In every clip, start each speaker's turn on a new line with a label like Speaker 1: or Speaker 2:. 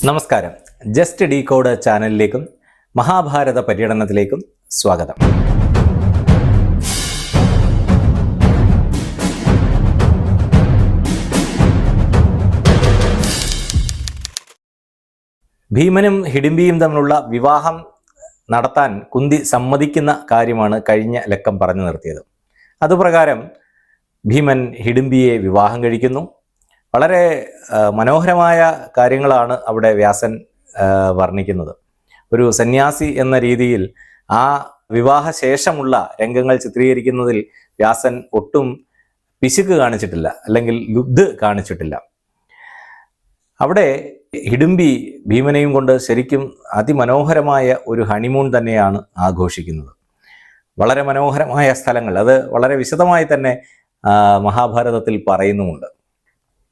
Speaker 1: നമസ്കാരം. Just decode ചാനലിലേക്കും Mahabharata പര്യടനത്തിലേക്കും സ്വാഗതം. ഭീമനും ഹിഡിംബിയും തമ്മിലുള്ള വിവാഹം നടത്താൻ കുന്തി സമ്മതിക്കുന്ന കാര്യമാണ് കഴിഞ്ഞ ലക്കം പറഞ്ഞു നിർത്തിയത്. അതുപ്രകാരം ഭീമൻ ഹിഡിംബിയെ വിവാഹം കഴിക്കുന്നു. വളരെ മനോഹരമായ കാര്യങ്ങളാണ് അവിടെ വ്യാസൻ വർണ്ണിക്കുന്നത്. ഒരു സന്യാസി എന്ന രീതിയിൽ ആ വിവാഹശേഷമുള്ള രംഗങ്ങൾ ചിത്രീകരിക്കുന്നതിൽ വ്യാസൻ ഒട്ടും പിശുക്ക് കാണിച്ചിട്ടില്ല, അല്ലെങ്കിൽ ലുബ്ധ് കാണിച്ചിട്ടില്ല. അവിടെ ഹിഡിംബി ഭീമനെയും കൊണ്ട് ശരിക്കും അതിമനോഹരമായ ഒരു ഹണിമൂൺ തന്നെയാണ് ആഘോഷിക്കുന്നത്. വളരെ മനോഹരമായ സ്ഥലങ്ങൾ, അത് വളരെ വിശദമായി തന്നെ മഹാഭാരതത്തിൽ പറയുന്നുമുണ്ട്.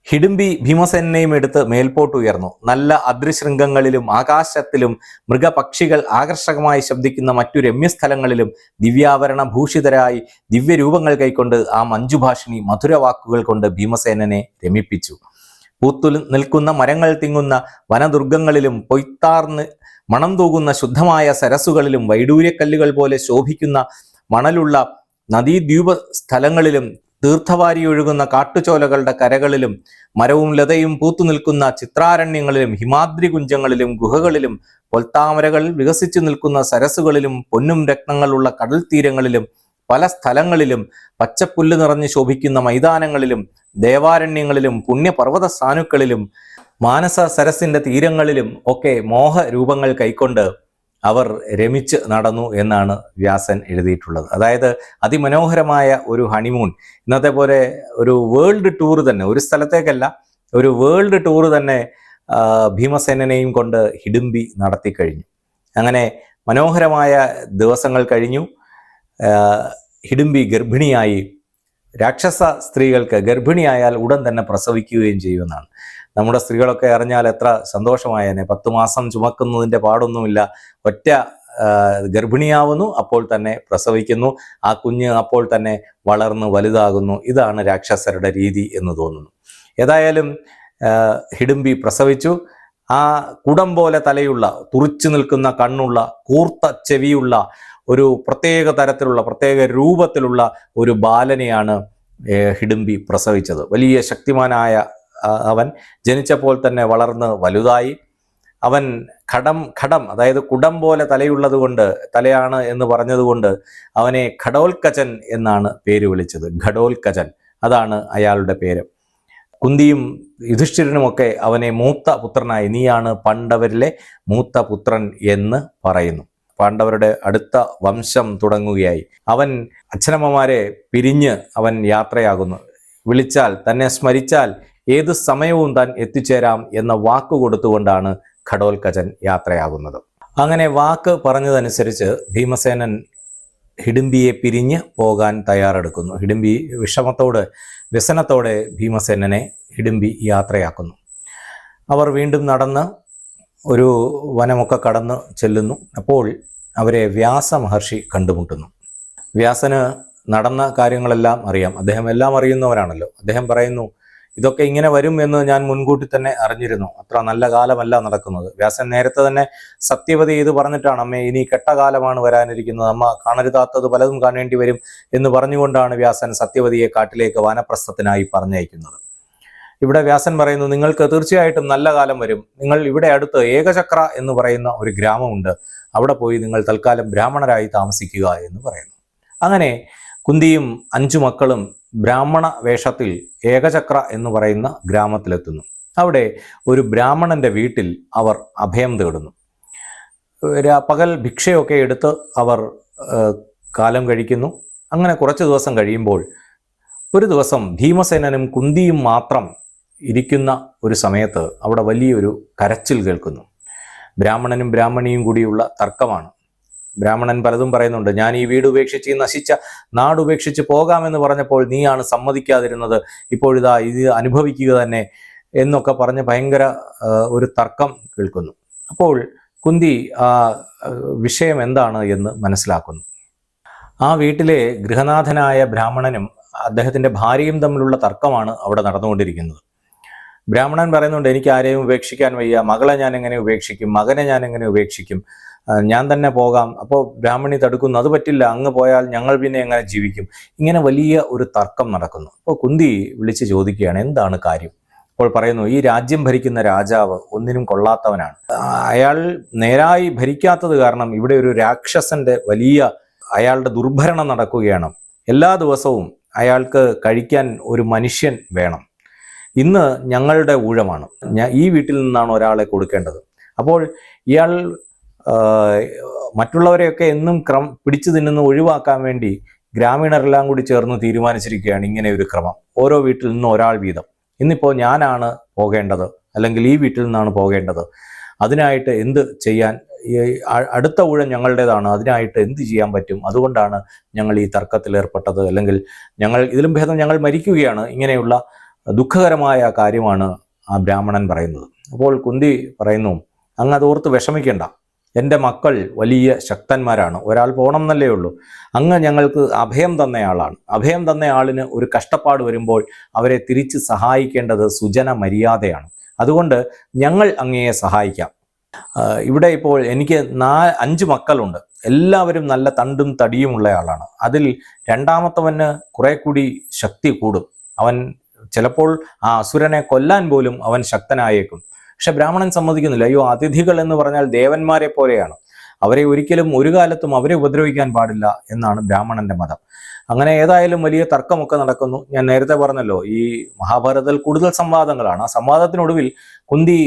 Speaker 1: ഹിഡിംബി ഭീമസേനയും എടുത്ത് മേൽപോട്ട് ഉയർന്നു. നല്ല അദൃശൃംഗങ്ങളിലും ആകാശത്തിലും മൃഗപക്ഷികൾ ആകർഷകമായി ശബ്ദിക്കുന്ന മറ്റു രമ്യസ്ഥലങ്ങളിലും ദിവ്യാഭരണ ഭൂഷിതരായി ദിവ്യരൂപങ്ങൾ കൈക്കൊണ്ട് ആ മഞ്ജുഭാഷിണി മധുരവാക്കുകൾ കൊണ്ട് ഭീമസേനനെ രമിപ്പിച്ചു. പൂത്തു നിൽക്കുന്ന മരങ്ങൾ തിങ്ങുന്ന വനദുർഗങ്ങളിലും പൊയ്ത്താർന്ന് മണം തൂകുന്ന ശുദ്ധമായ സരസ്സുകളിലും വൈഡൂര്യക്കല്ലുകൾ പോലെ ശോഭിക്കുന്ന മണലുള്ള നദീദ്വീപ സ്ഥലങ്ങളിലും തീർത്ഥവാരി ഒഴുകുന്ന കാട്ടുചോലകളുടെ കരകളിലും മരവും ലതയും പൂത്തു നിൽക്കുന്ന ചിത്രാരണ്യങ്ങളിലും ഹിമാദ്രി കുഞ്ചങ്ങളിലും ഗുഹകളിലും പൊൽത്താമരകൾ വികസിച്ചു നിൽക്കുന്ന സരസ്സുകളിലും പൊന്നും രത്നങ്ങളുള്ള കടൽ തീരങ്ങളിലും പല സ്ഥലങ്ങളിലും പച്ചപ്പുല്ല് നിറഞ്ഞ് ശോഭിക്കുന്ന മൈതാനങ്ങളിലും ദേവാരണ്യങ്ങളിലും പുണ്യപർവ്വത സ്ഥാനുക്കളിലും മാനസ സരസിന്റെ തീരങ്ങളിലും ഒക്കെ മോഹരൂപങ്ങൾ കൈക്കൊണ്ട് അവർ രമിച്ച് നടന്നു എന്നാണ് വ്യാസൻ എഴുതിയിട്ടുള്ളത്. അതായത് അതിമനോഹരമായ ഒരു ഹണിമൂൺ, ഇന്നത്തെ പോലെ ഒരു വേൾഡ് ടൂർ തന്നെ, ഒരു സ്ഥലത്തേക്കല്ല, ഒരു വേൾഡ് ടൂർ തന്നെ ഭീമസേനനെയും കൊണ്ട് ഹിഡിംബി നടത്തി കഴിഞ്ഞു. അങ്ങനെ മനോഹരമായ ദിവസങ്ങൾ കഴിഞ്ഞു. ഹിഡിംബി ഗർഭിണിയായി. രാക്ഷസ സ്ത്രീകൾക്ക് ഗർഭിണിയായാൽ ഉടൻ തന്നെ പ്രസവിക്കുകയും ചെയ്യുമെന്നാണ്. നമ്മുടെ സ്ത്രീകളൊക്കെ അറിഞ്ഞാൽ എത്ര സന്തോഷമായേനെ. 10 മാസം ചുമക്കുന്നതിൻ്റെ പാടൊന്നുമില്ല. ഒറ്റ ഗർഭിണിയാവുന്നു, അപ്പോൾ തന്നെ പ്രസവിക്കുന്നു. ആ കുഞ്ഞ് അപ്പോൾ തന്നെ വളർന്ന് വലുതാകുന്നു. ഇതാണ് രാക്ഷസരുടെ രീതി എന്ന് തോന്നുന്നു. ഏതായാലും ഹിഡിംബി പ്രസവിച്ചു. ആ കുടം പോലെ തലയുള്ള, തുറിച്ചു നിൽക്കുന്ന കണ്ണുള്ള, കൂർത്ത ചെവിയുള്ള, ഒരു പ്രത്യേക തരത്തിലുള്ള, പ്രത്യേക രൂപത്തിലുള്ള ഒരു ബാലനെയാണ് ഹിഡിംബി പ്രസവിച്ചത്. വലിയ ശക്തിമാനായ അവൻ ജനിച്ചപ്പോൾ തന്നെ വളർന്ന് വലുതായി. അവൻ ഖഡം അതായത് കുടം പോലെ തലയുള്ളത് കൊണ്ട്, തലയാണ് എന്ന് പറഞ്ഞതുകൊണ്ട് അവനെ ഘടോൽക്കചൻ എന്നാണ് പേര് വിളിച്ചത്. ഘടോൽക്കചൻ, അതാണ് അയാളുടെ പേര്. കുന്തിയും യുധിഷ്ഠിരനുമൊക്കെ അവനെ മൂത്ത പുത്രനായി, നീയാണ് പാണ്ഡവരിലെ മൂത്ത പുത്രൻ എന്ന് പറയുന്നു. പാണ്ഡവരുടെ അടുത്ത വംശം തുടങ്ങുകയായി. അവൻ അച്ഛനമ്മമാരെ പിരിഞ്ഞ് അവൻ യാത്രയാകുന്നു. വിളിച്ചാൽ, തന്നെ സ്മരിച്ചാൽ ഏത് സമയവും താൻ എത്തിച്ചേരാം എന്ന വാക്ക് കൊടുത്തുകൊണ്ടാണ് ഘടോൽക്കചൻ യാത്രയാകുന്നത്. അങ്ങനെ വാക്ക് പറഞ്ഞതനുസരിച്ച് ഭീമസേനൻ ഹിഡിംബിയെ പിരിഞ്ഞ് പോകാൻ തയ്യാറെടുക്കുന്നു. ഹിഡിംബി വ്യസനത്തോടെ ഭീമസേനനെ ഹിഡിംബി യാത്രയാക്കുന്നു. അവർ വീണ്ടും നടന്ന് ഒരു വനമൊക്കെ കടന്ന് ചെല്ലുന്നു. അപ്പോൾ അവരെ വ്യാസ മഹർഷി കണ്ടുമുട്ടുന്നു. വ്യാസന് നടന്ന കാര്യങ്ങളെല്ലാം അറിയാം. അദ്ദേഹം എല്ലാം അറിയുന്നവരാണല്ലോ. അദ്ദേഹം പറയുന്നു, ഇതൊക്കെ ഇങ്ങനെ വരും എന്ന് ഞാൻ മുൻകൂട്ടി തന്നെ അറിഞ്ഞിരുന്നു. അത്ര നല്ല കാലമല്ല നടക്കുന്നത്. വ്യാസൻ നേരത്തെ തന്നെ സത്യവതി ഇത് പറഞ്ഞിട്ടാണ്, അമ്മേ ഇനി കെട്ടകാലമാണ് വരാനിരിക്കുന്നത്, അമ്മ കാണരുതാത്തത് പലതും കാണേണ്ടി വരും എന്ന് പറഞ്ഞുകൊണ്ടാണ് വ്യാസൻ സത്യവതിയെ കാട്ടിലേക്ക് വാനപ്രസ്ഥത്തിനായി പറഞ്ഞയക്കുന്നത്. ഇവിടെ വ്യാസൻ പറയുന്നു, നിങ്ങൾക്ക് തീർച്ചയായിട്ടും നല്ല കാലം വരും. നിങ്ങൾ ഇവിടെ അടുത്ത് ഏകചക്ര എന്ന് പറയുന്ന ഒരു ഗ്രാമമുണ്ട്, അവിടെ പോയി നിങ്ങൾ തൽക്കാലം ബ്രാഹ്മണരായി താമസിക്കുക എന്ന് പറയുന്നു. അങ്ങനെ കുന്തിയും 5 മക്കളും ബ്രാഹ്മണ വേഷത്തിൽ ഏകചക്ര എന്ന് പറയുന്ന ഗ്രാമത്തിലെത്തുന്നു. അവിടെ ഒരു ബ്രാഹ്മണന്റെ വീട്ടിൽ അവർ അഭയം തേടുന്നു. പകൽ ഭിക്ഷയൊക്കെ എടുത്ത് അവർ കാലം കഴിക്കുന്നു. അങ്ങനെ കുറച്ച് ദിവസം കഴിയുമ്പോൾ ഒരു ദിവസം ഭീമസേനനും കുന്തിയും മാത്രം ഇരിക്കുന്ന ഒരു സമയത്ത് അവിടെ വലിയൊരു കരച്ചിൽ കേൾക്കുന്നു. ബ്രാഹ്മണനും ബ്രാഹ്മണിയും കൂടിയുള്ള തർക്കമാണ്. ബ്രാഹ്മണൻ പലതും പറയുന്നുണ്ട്. ഞാൻ ഈ വീട് ഉപേക്ഷിച്ച്, ഈ നശിച്ച നാടുപേക്ഷിച്ച് പോകാമെന്ന് പറഞ്ഞപ്പോൾ നീയാണ് സമ്മതിക്കാതിരുന്നത്, ഇപ്പോഴിതാ ഇത് അനുഭവിക്കുക തന്നെ എന്നൊക്കെ പറഞ്ഞ് ഭയങ്കര ഒരു തർക്കം കേൾക്കുന്നു. അപ്പോൾ കുന്തി ആ വിഷയം എന്താണ് എന്ന് മനസ്സിലാക്കുന്നു. ആ വീട്ടിലെ ഗൃഹനാഥനായ ബ്രാഹ്മണനും അദ്ദേഹത്തിൻ്റെ ഭാര്യയും തമ്മിലുള്ള തർക്കമാണ് അവിടെ നടന്നുകൊണ്ടിരിക്കുന്നത്. ബ്രാഹ്മണൻ പറയുന്നുണ്ട്, എനിക്ക് ആരെയും ഉപേക്ഷിക്കാൻ വയ്യ, മകളെ ഞാൻ എങ്ങനെ ഉപേക്ഷിക്കും, മകനെ ഞാൻ എങ്ങനെ ഉപേക്ഷിക്കും, ഞാൻ തന്നെ പോകാം. അപ്പോൾ ബ്രാഹ്മണി തടുക്കുന്നു, അത് പറ്റില്ല, അങ്ങ് പോയാൽ ഞങ്ങൾ പിന്നെ എങ്ങനെ ജീവിക്കും. ഇങ്ങനെ വലിയ ഒരു തർക്കം നടക്കുന്നു. അപ്പോൾ കുന്തി വിളിച്ച് ചോദിക്കുകയാണ്, എന്താണ് കാര്യം? അപ്പോൾ പറയുന്നു, ഈ രാജ്യം ഭരിക്കുന്ന രാജാവ് ഒന്നിനും കൊള്ളാത്തവനാണ്. അയാൾ നേരായി ഭരിക്കാത്തത് കാരണം ഇവിടെ ഒരു രാക്ഷസന്റെ അയാളുടെ ദുർഭരണം നടക്കുകയാണ്. എല്ലാ ദിവസവും അയാൾക്ക് കഴിക്കാൻ ഒരു മനുഷ്യൻ വേണം. ഇന്ന് ഞങ്ങളുടെ ഊഴമാണ്, ഈ വീട്ടിൽ നിന്നാണ് ഒരാളെ കൊടുക്കേണ്ടത്. അപ്പോൾ ഇയാൾ മറ്റുള്ളവരെയൊക്കെ എന്നും പിടിച്ചു തിന്നുന്ന ഒഴിവാക്കാൻ വേണ്ടി ഗ്രാമീണരെല്ലാം കൂടി ചേർന്ന് തീരുമാനിച്ചിരിക്കുകയാണ് ഇങ്ങനെ ഒരു ക്രമം. ഓരോ വീട്ടിൽ നിന്നും ഒരാൾ വീതം. ഇന്നിപ്പോൾ ഞാനാണ് പോകേണ്ടത്, അല്ലെങ്കിൽ ഈ വീട്ടിൽ നിന്നാണ് പോകേണ്ടത്. അതിനായിട്ട് എന്ത് ചെയ്യാൻ? അടുത്ത ഊഴം ഞങ്ങളുടേതാണ്, അതിനായിട്ട് എന്ത് ചെയ്യാൻ പറ്റും? അതുകൊണ്ടാണ് ഞങ്ങൾ ഈ തർക്കത്തിൽ ഏർപ്പെട്ടത്, അല്ലെങ്കിൽ ഇതിലും ഭേദം ഞങ്ങൾ മരിക്കുകയാണ്. ഇങ്ങനെയുള്ള ദുഃഖകരമായ കാര്യമാണ് ആ ബ്രാഹ്മണൻ പറയുന്നത്. അപ്പോൾ കുന്തി പറയുന്നു, അങ്ങ് അതോർത്ത് വിഷമിക്കേണ്ട, എൻ്റെ മക്കൾ വലിയ ശക്തന്മാരാണ്, ഒരാൾ പോകണം എന്നല്ലേ ഉള്ളൂ. അങ്ങ് ഞങ്ങൾക്ക് അഭയം തന്നയാളാണ്. അഭയം തന്നയാളിന് ഒരു കഷ്ടപ്പാട് വരുമ്പോൾ അവരെ തിരിച്ച് സഹായിക്കേണ്ടത് സുജന മര്യാദയാണ്. അതുകൊണ്ട് ഞങ്ങൾ അങ്ങയെ സഹായിക്കാം. ഇവിടെ ഇപ്പോൾ എനിക്ക് 5 മക്കളുണ്ട്. എല്ലാവരും നല്ല തണ്ടും തടിയുമുള്ള ആളാണ്. അതിൽ രണ്ടാമത്തവന് കുറെ കൂടി ശക്തി കൂടും. അവൻ ചിലപ്പോൾ ആ അസുരനെ കൊല്ലാൻ പോലും അവൻ ശക്തനായേക്കും. പക്ഷെ ബ്രാഹ്മണൻ സമ്മതിക്കുന്നില്ല. അയ്യോ, അതിഥികൾ എന്ന് പറഞ്ഞാൽ ദേവന്മാരെ പോലെയാണ്, അവരെ ഒരിക്കലും ഒരു കാലത്തും അവരെ ഉപദ്രവിക്കാൻ പാടില്ല എന്നാണ് ബ്രാഹ്മണന്റെ മതം. അങ്ങനെ ഏതായാലും വലിയ തർക്കമൊക്കെ നടക്കുന്നു. ഞാൻ നേരത്തെ പറഞ്ഞല്ലോ, ഈ മഹാഭാരതത്തിൽ കൂടുതൽ സംവാദങ്ങളാണ്. ആ സംവാദത്തിനൊടുവിൽ കുന്തി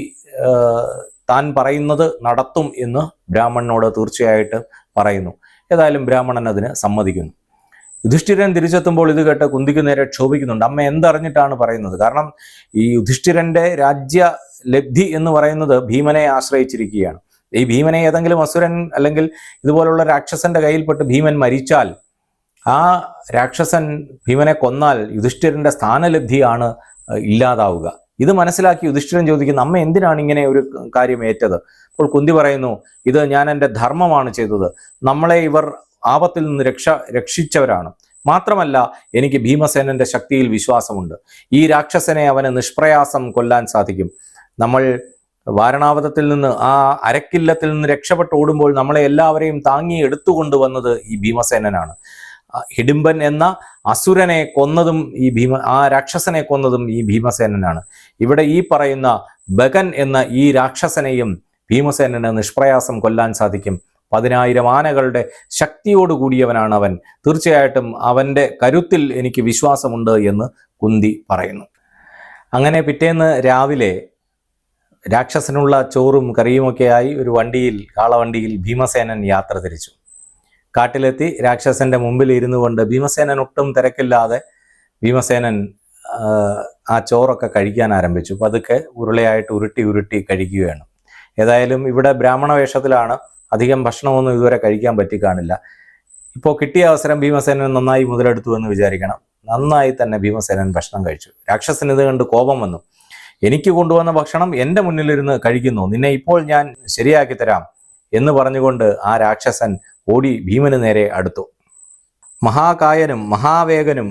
Speaker 1: താൻ പറയുന്നത് നടത്തും എന്ന് ബ്രാഹ്മണനോട് തീർച്ചയായിട്ട് പറയുന്നു. ഏതായാലും ബ്രാഹ്മണൻ അതിന് സമ്മതിക്കുന്നു. യുധിഷ്ഠിരൻ തിരിച്ചെത്തുമ്പോൾ ഇത് കേട്ട് കുന്തിക്ക് നേരെ ക്ഷോഭിക്കുന്നുണ്ട്. അമ്മ എന്തറിഞ്ഞിട്ടാണ് പറയുന്നത്? കാരണം ഈ യുധിഷ്ഠിരന്റെ രാജ്യ ലബ്ധി എന്ന് പറയുന്നത് ഭീമനെ ആശ്രയിച്ചിരിക്കുകയാണ്. ഈ ഭീമനെ ഏതെങ്കിലും അസുരൻ അല്ലെങ്കിൽ ഇതുപോലുള്ള രാക്ഷസന്റെ കയ്യിൽപ്പെട്ട് ഭീമൻ മരിച്ചാൽ, ആ രാക്ഷസൻ ഭീമനെ കൊന്നാൽ യുധിഷ്ഠിരന്റെ സ്ഥാനലബ്ധിയാണ് ഇല്ലാതാവുക. ഇത് മനസ്സിലാക്കി യുധിഷ്ഠിരൻ ചോദിക്കുന്നു, അമ്മ എന്തിനാണ് ഇങ്ങനെ ഒരു കാര്യം ഏറ്റത്? അപ്പോൾ കുന്തി പറയുന്നു, ഇത് ഞാൻ എൻ്റെ ധർമ്മമാണ് ചെയ്തത്. നമ്മളെ ഇവർ ആപത്തിൽ നിന്ന് രക്ഷിച്ചവരാണ്. മാത്രമല്ല, എനിക്ക് ഭീമസേനന്റെ ശക്തിയിൽ വിശ്വാസമുണ്ട്. ഈ രാക്ഷസനെ അവന് നിഷ്പ്രയാസം കൊല്ലാൻ സാധിക്കും. നമ്മൾ വാരണാവതത്തിൽ നിന്ന്, ആ അരക്കില്ലത്തിൽ നിന്ന് രക്ഷപ്പെട്ട് ഓടുമ്പോൾ നമ്മളെ എല്ലാവരെയും താങ്ങി എടുത്തുകൊണ്ടുവന്നത് ഈ ഭീമസേനനാണ്. ഹിഡിംബൻ എന്ന അസുരനെ കൊന്നതും ആ രാക്ഷസനെ കൊന്നതും ഈ ഭീമസേനനാണ്. ഇവിടെ ഈ പറയുന്ന ബകൻ എന്ന ഈ രാക്ഷസനെയും ഭീമസേനന് നിഷ്പ്രയാസം കൊല്ലാൻ സാധിക്കും. 10,000 ആനകളുടെ ശക്തിയോടുകൂടിയവനാണ് അവൻ. തീർച്ചയായിട്ടും അവൻ്റെ കരുത്തിൽ എനിക്ക് വിശ്വാസമുണ്ട് എന്ന് കുന്തി പറയുന്നു. അങ്ങനെ പിറ്റേന്ന് രാവിലെ രാക്ഷസനുള്ള ചോറും കറിയുമൊക്കെയായി ഒരു കാളവണ്ടിയിൽ ഭീമസേനൻ യാത്ര തിരിച്ചു. കാട്ടിലെത്തി രാക്ഷസന്റെ മുമ്പിൽ ഇരുന്നു കൊണ്ട് ഭീമസേനൻ ഒട്ടും തിരക്കില്ലാതെ ഭീമസേനൻ ആ ചോറൊക്കെ കഴിക്കാൻ ആരംഭിച്ചു. പതുക്കെ ഉരുളയായിട്ട് ഉരുട്ടി കഴിക്കുകയാണ്. ഏതായാലും ഇവിടെ ബ്രാഹ്മണ വേഷത്തിലാണ്, അധികം ഭക്ഷണമൊന്നും ഇതുവരെ കഴിക്കാൻ പറ്റി കാണില്ല. ഇപ്പോൾ കിട്ടിയ അവസരം ഭീമസേനൻ നന്നായി മുതലെടുത്തു എന്ന് വിചാരിക്കണം. നന്നായി തന്നെ ഭീമസേനൻ ഭക്ഷണം കഴിച്ചു. രാക്ഷസൻ ഇത് കണ്ട് കോപം വന്നു. എനിക്ക് കൊണ്ടുവന്ന ഭക്ഷണം എൻ്റെ മുന്നിലിരുന്ന് കഴിക്കുന്നു, നിന്നെ ഇപ്പോൾ ഞാൻ ശരിയാക്കി തരാം എന്ന് പറഞ്ഞുകൊണ്ട് ആ രാക്ഷസൻ ഓടി ഭീമന് നേരെ അടുത്തു. മഹാകായനും മഹാവേഗനും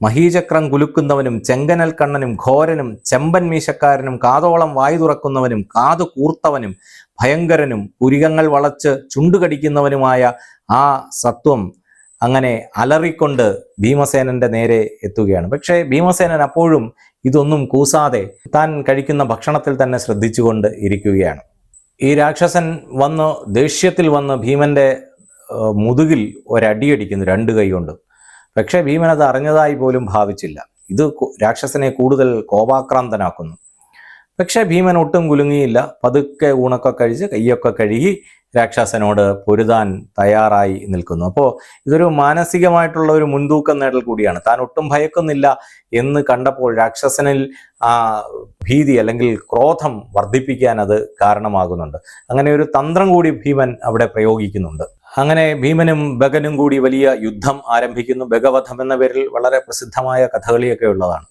Speaker 1: മഹീചക്രം കുലുക്കുന്നവനും ചെങ്കനൽ കണ്ണനും ഘോരനും ചെമ്പൻ മീശക്കാരനും കാതോളം വായു തുറക്കുന്നവനും കാതു കൂർത്തവനും ഭയങ്കരനും പുരികങ്ങൾ വളച്ച് ചുണ്ടുകടിക്കുന്നവനുമായ ആ സത്വം അങ്ങനെ അലറിക്കൊണ്ട് ഭീമസേനന്റെ നേരെ എത്തുകയാണ്. പക്ഷേ ഭീമസേനൻ അപ്പോഴും ഇതൊന്നും കൂസാതെ താൻ കഴിക്കുന്ന ഭക്ഷണത്തിൽ തന്നെ ശ്രദ്ധിച്ചുകൊണ്ട് ഇരിക്കുകയാണ്. ഈ രാക്ഷസൻ ദേഷ്യത്തിൽ വന്ന് ഭീമന്റെ മുതുകിൽ ഒരടിയടിക്കുന്നു 2 കൈ കൊണ്ട്. പക്ഷേ ഭീമൻ അത് അറിഞ്ഞതായി പോലും ഭാവിച്ചില്ല. ഇത് രാക്ഷസനെ കൂടുതൽ കോപാക്രാന്തനാക്കുന്നു. പക്ഷേ ഭീമൻ ഒട്ടും കുലുങ്ങിയില്ല. പതുക്കെ ഊണൊക്കെ കഴിച്ച് കൈയൊക്കെ കഴുകി രാക്ഷസനോട് പൊരുതാൻ തയ്യാറായി നിൽക്കുന്നു. അപ്പോൾ ഇതൊരു മാനസികമായിട്ടുള്ള ഒരു മുൻതൂക്കം നേടൽ കൂടിയാണ്. താൻ ഒട്ടും ഭയക്കുന്നില്ല എന്ന് കണ്ടപ്പോൾ രാക്ഷസനിൽ ആ ഭീതി അല്ലെങ്കിൽ ക്രോധം വർദ്ധിപ്പിക്കാൻ അത് കാരണമാകുന്നുണ്ട്. അങ്ങനെ ഒരു തന്ത്രം കൂടി ഭീമൻ അവിടെ പ്രയോഗിക്കുന്നുണ്ട്. അങ്ങനെ ഭീമനും ബകനും കൂടി വലിയ യുദ്ധം ആരംഭിക്കുന്നു. ബഗവധം എന്ന പേരിൽ വളരെ പ്രസിദ്ധമായ കഥകളിയൊക്കെ ഉള്ളതാണ്.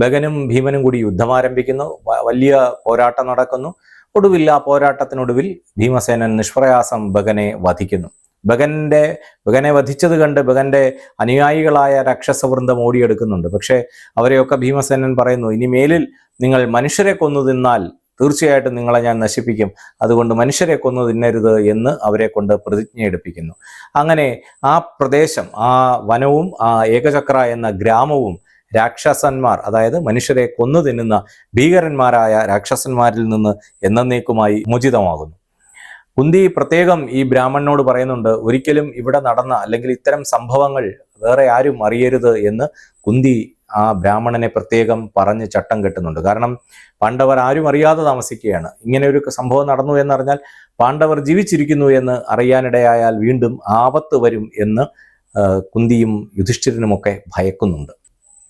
Speaker 1: ബകനും ഭീമനും കൂടി യുദ്ധം ആരംഭിക്കുന്നു. വലിയ പോരാട്ടം നടക്കുന്നു. ഒടുവിൽ ആ പോരാട്ടത്തിനൊടുവിൽ ഭീമസേനൻ നിഷ്പ്രയാസം ബകനെ വധിക്കുന്നു. ബഗനെ വധിച്ചത് കണ്ട് ബഗന്റെ അനുയായികളായ രാക്ഷസവൃന്ദം ഓടിയെടുക്കുന്നുണ്ട്. പക്ഷേ അവരെയൊക്കെ ഭീമസേനൻ പറയുന്നു, ഇനി മേലിൽ നിങ്ങൾ മനുഷ്യരെ കൊന്നു തിന്നാൽ തീർച്ചയായിട്ടും നിങ്ങളെ ഞാൻ നശിപ്പിക്കും, അതുകൊണ്ട് മനുഷ്യരെ കൊന്നു തിന്നരുത് എന്ന് അവരെ കൊണ്ട് പ്രതിജ്ഞ എടുപ്പിക്കുന്നു. അങ്ങനെ ആ പ്രദേശം, ആ വനവും ആ ഏകചക്ര എന്ന ഗ്രാമവും രാക്ഷസന്മാർ, അതായത് മനുഷ്യരെ കൊന്നു തിന്നുന്ന ഭീകരന്മാരായ രാക്ഷസന്മാരിൽ നിന്ന് എന്നേക്കുമായി മോചിതമാകുന്നു. കുന്തി പ്രത്യേകം ഈ ബ്രാഹ്മണനോട് പറയുന്നുണ്ട്, ഒരിക്കലും ഇവിടെ നടന്ന അല്ലെങ്കിൽ ഇത്തരം സംഭവങ്ങൾ വേറെ ആരും അറിയരുത് എന്ന് കുന്തി ആ ബ്രാഹ്മണനെ പ്രത്യേകം പറഞ്ഞ് ചട്ടം കെട്ടുന്നുണ്ട്. കാരണം പാണ്ഡവർ ആരും അറിയാതെ താമസിക്കുകയാണ്. ഇങ്ങനെ ഒരു സംഭവം നടന്നു എന്നറിഞ്ഞാൽ പാണ്ഡവർ ജീവിച്ചിരിക്കുന്നു എന്ന് അറിയാനിടയായാൽ വീണ്ടും ആപത്ത് വരും എന്ന് കുന്തിയും യുധിഷ്ഠിരനുമൊക്കെ ഭയക്കുന്നുണ്ട്.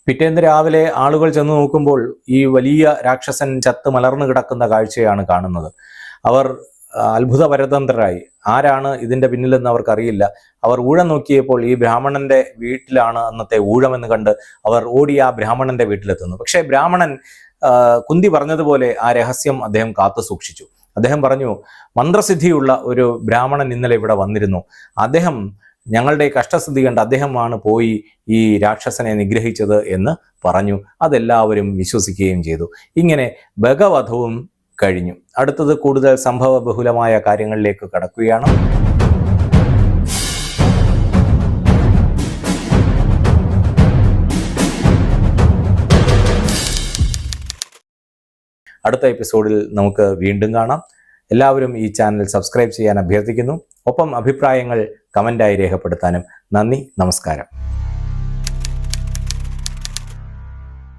Speaker 1: പിറ്റേന്ന് രാവിലെ ആളുകൾ ചെന്ന് നോക്കുമ്പോൾ ഈ വലിയ രാക്ഷസൻ ചത്ത് മലർന്നു കിടക്കുന്ന കാഴ്ചയാണ് കാണുന്നത്. അവർ അത്ഭുതപരതന്ത്രരായി. ആരാണ് ഇതിന്റെ പിന്നിലെന്ന് അവർക്കറിയില്ല. അവർ ഊഴം നോക്കിയപ്പോൾ ഈ ബ്രാഹ്മണന്റെ വീട്ടിലാണ് അന്നത്തെ ഊഴമെന്ന് കണ്ട് അവർ ഓടി ആ ബ്രാഹ്മണന്റെ വീട്ടിലെത്തുന്നു. പക്ഷേ ബ്രാഹ്മണൻ കുന്തി പറഞ്ഞതുപോലെ ആ രഹസ്യം അദ്ദേഹം കാത്തു സൂക്ഷിച്ചു. അദ്ദേഹം പറഞ്ഞു, മന്ത്രസിദ്ധിയുള്ള ഒരു ബ്രാഹ്മണൻ ഇന്നലെ ഇവിടെ വന്നിരുന്നു. അദ്ദേഹം ഞങ്ങളുടെ കഷ്ടസ്ഥിതി കണ്ട് അദ്ദേഹമാണ് പോയി ഈ രാക്ഷസനെ നിഗ്രഹിച്ചത് എന്ന് പറഞ്ഞു. അതെല്ലാവരും വിശ്വസിക്കുകയും ചെയ്തു. ഇങ്ങനെ ബഗവധവും കഴിഞ്ഞു. അടുത്തത് കൂടുതൽ സംഭവ ബഹുലമായ കാര്യങ്ങളിലേക്ക് കടക്കുകയാണ്. അടുത്ത എപ്പിസോഡിൽ നമുക്ക് വീണ്ടും കാണാം. എല്ലാവരും ഈ ചാനൽ സബ്സ്ക്രൈബ് ചെയ്യാൻ അഭ്യർത്ഥിക്കുന്നു. ഒപ്പം അഭിപ്രായങ്ങൾ കമൻ്റായി രേഖപ്പെടുത്താനും. നന്ദി, നമസ്കാരം.